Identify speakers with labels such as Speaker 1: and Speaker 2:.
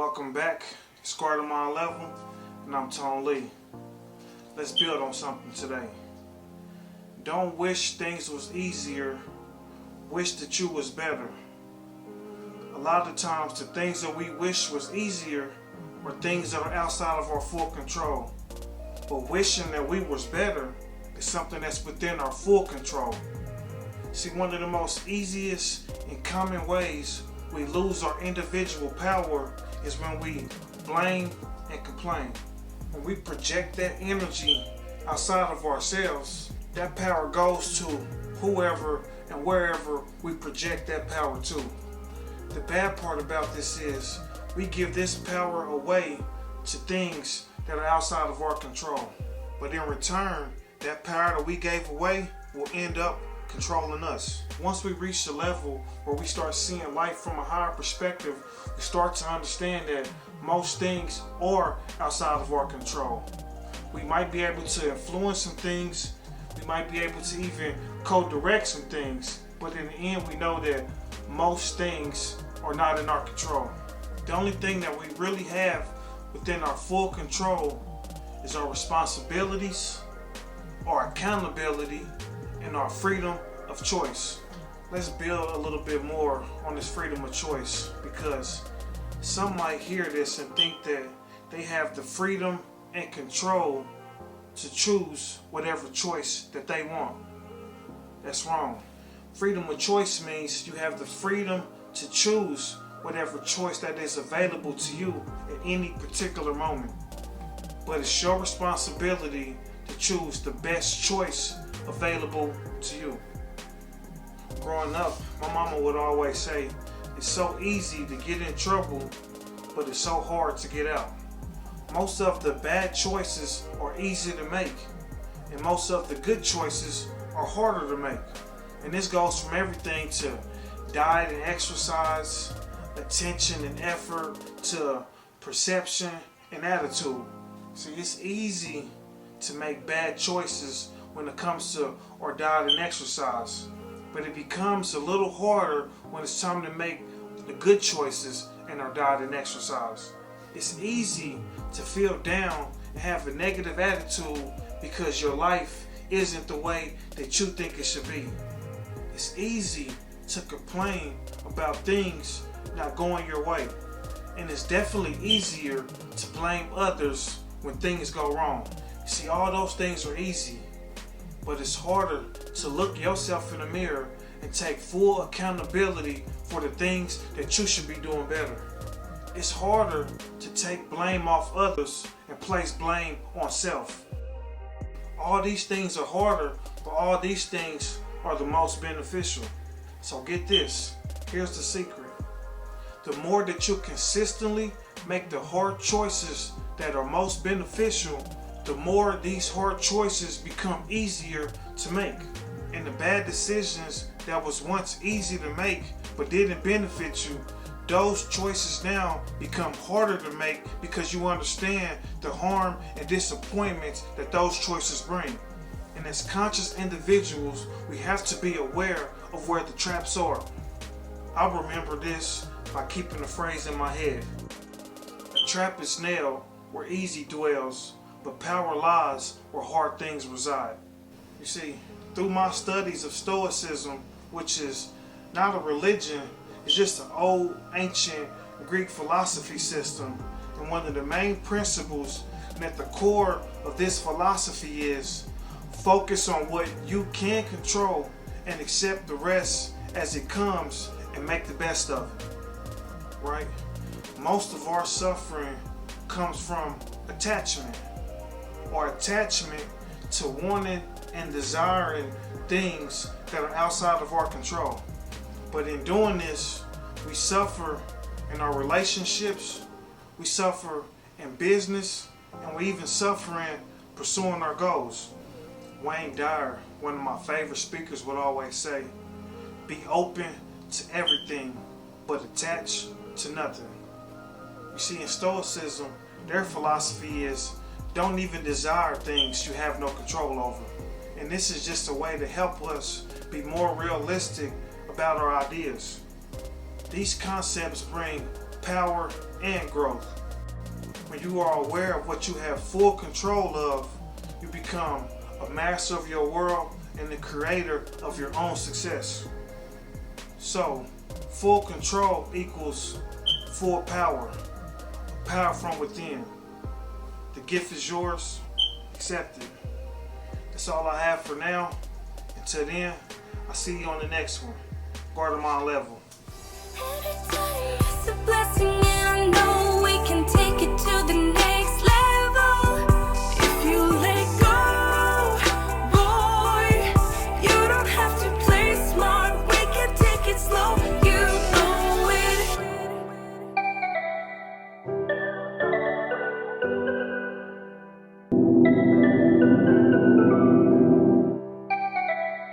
Speaker 1: Welcome back, Square My Level, and I'm Tone Lee. Let's build on something today. Don't wish things was easier, wish that you was better. A lot of times the things that we wish was easier are things that are outside of our full control. But wishing that we was better is something that's within our full control. See, one of the most easiest and common ways we lose our individual power is when we blame and complain. When we project that energy outside of ourselves, that power goes to whoever and wherever we project that power to. The bad part about this is we give this power away to things that are outside of our control. But in return, that power that we gave away will end up controlling us. Once we reach the level where we start seeing life from a higher perspective, we start to understand that most things are outside of our control. We might be able to influence some things, we might be able to even co-direct some things, but in the end we know that most things are not in our control. The only thing that we really have within our full control is our responsibilities, our accountability, and our freedom of choice. Let's build a little bit more on this freedom of choice, because some might hear this and think that they have the freedom and control to choose whatever choice that they want. That's wrong. Freedom of choice means you have the freedom to choose whatever choice that is available to you at any particular moment. But it's your responsibility to choose the best choice available to you. Growing up, my mama would always say, it's so easy to get in trouble, but it's so hard to get out. Most of the bad choices are easy to make, and most of the good choices are harder to make. And this goes from everything to diet and exercise, attention and effort, to perception and attitude. See, it's easy to make bad choices when it comes to our diet and exercise, but it becomes a little harder when it's time to make the good choices in our diet and exercise. It's easy to feel down and have a negative attitude because your life isn't the way that you think it should be. It's easy to complain about things not going your way, and it's definitely easier to blame others when things go wrong. See, all those things are easy, but it's harder to look yourself in the mirror and take full accountability for the things that you should be doing better. It's harder to take blame off others and place blame on self. All these things are harder, but all these things are the most beneficial. So get this, here's the secret. The more that you consistently make the hard choices that are most beneficial, the more these hard choices become easier to make. And the bad decisions that was once easy to make but didn't benefit you, those choices now become harder to make because you understand the harm and disappointments that those choices bring. And as conscious individuals, we have to be aware of where the traps are. I remember this by keeping the phrase in my head. A trap is nailed where easy dwells, but power lies where hard things reside. You see, through my studies of Stoicism, which is not a religion, it's just an old ancient Greek philosophy system, and one of the main principles and at the core of this philosophy is focus on what you can control and accept the rest as it comes and make the best of it. Right? Most of our suffering comes from attachment, or attachment to wanting and desiring things that are outside of our control. But in doing this, we suffer in our relationships, we suffer in business, and we even suffer in pursuing our goals. Wayne Dyer, one of my favorite speakers, would always say, be open to everything, but attached to nothing. You see, in Stoicism, their philosophy is don't even desire things you have no control over. And this is just a way to help us be more realistic about our ideas. These concepts bring power, and growth. When you are aware of what you have full control of, you become a master of your world and the creator of your own success. So, full control equals full power. Power from within. The gift is yours. Accept it. That's all I have for now. Until then, I'll see you on the next one. Guardamon Level.
Speaker 2: It's a blessing, and I know we can take it to the next level. If you let go, boy, you don't have to play smart. We can take it slow, you know it.